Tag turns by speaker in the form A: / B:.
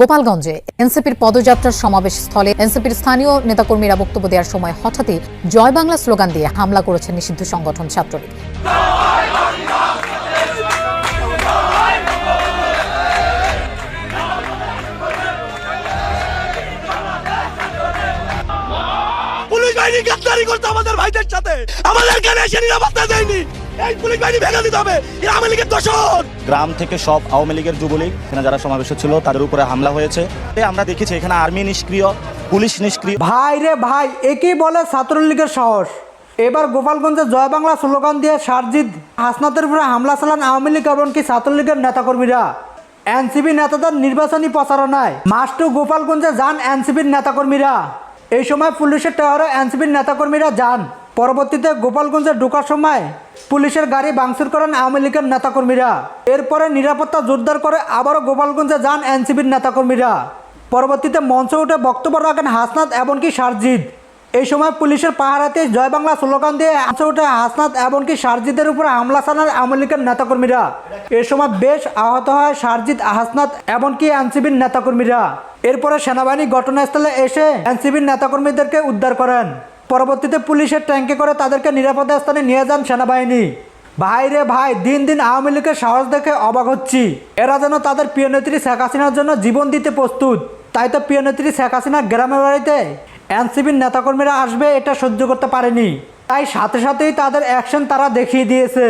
A: গোপালগঞ্জে এনসিপির পদযাত্রার সমাবেশ স্থলে এনসিপির স্থানীয় নেতাকর্মীরা বক্তব্য দেওয়ার সময় হঠাৎই জয় বাংলা স্লোগান দিয়ে হামলা করেছে নিষিদ্ধ সংগঠন ছাত্রলীগ।
B: পুলিশ বাহিনী গ্রেফতারি করতে আমাদের ভাইদের সাথে আমাদের কেন এসে নিরাপত্তা দেয়নি? এই পুলিশ বাহিনী ভেঙে দিতে হবে। এরা আওয়ামী লীগের দোসর।
C: গ্রাম থেকে সব আওয়ামী লীগের যুবলীগ এখানে যারা সমাবেশ ছিল তাদের উপরে হামলা হয়েছে। আমরা দেখেছি এখানে আর্মি নিষ্ক্রিয়, পুলিশ নিষ্ক্রিয়।
D: ভাই রে ভাই, একই বলে ছাত্রলীগের সাহস। এবার গোপালগঞ্জে জয় বাংলা স্লোগান দিয়ে সারজিদ হাসনাতের উপরে হামলা চালান আওয়ামী লীগ এমনকি ছাত্রলীগের নেতাকর্মীরা। এনসিপি নেতাদের নির্বাচনী প্রচারণায় মাস্টু গোপালগঞ্জে যান এনসিপির নেতাকর্মীরা। এই সময় পুলিশের টাওয়ারে এনসিপির নেতাকর্মীরা যান। পরবর্তীতে গোপালগঞ্জে ঢোকার সময় পুলিশের গাড়ি ভাঙচুর করেন আওয়ামী লীগের নেতাকর্মীরা। এরপরে নিরাপত্তা জোরদার করে আবারও গোপালগঞ্জে যান এনসিপির নেতাকর্মীরা। পরবর্তীতে মঞ্চে উঠে বক্তব্য রাখেন হাসনাত এমনকি সারজিদ। এই সময় পুলিশের পাহারাতে জয় বাংলা স্লোগান দিয়ে মঞ্চে উঠে হাসনাত এমনকি সারজিদের উপরে হামলা চালান আওয়ামী লীগের নেতাকর্মীরা। এ সময় বেশ আহত হয় সারজিদ, হাসনাত এমনকি এনসিপির নেতাকর্মীরা। এরপরে সেনাবাহিনী ঘটনাস্থলে এসে এনসিপির নেতাকর্মীদেরকে উদ্ধার করেন। পরবর্তীতে পুলিশের ট্যাঙ্কে করে তাদেরকে নিরাপদ স্থানে নিয়ে যান সেনাবাহিনী। ভাই রে ভাই, দিন দিন আওয়ামী লীগের সাহস দেখে অবাক হচ্ছি। এরা যেন তাদের প্রিয় নেত্রী শেখ হাসিনার জন্য জীবন দিতে প্রস্তুত। তাই তো প্রিয় নেত্রী শেখ হাসিনার গ্রামের বাড়িতে এনসিপির নেতাকর্মীরা আসবে এটা সহ্য করতে পারেনি। তাই সাথে সাথেই তাদের অ্যাকশন তারা দেখিয়ে দিয়েছে।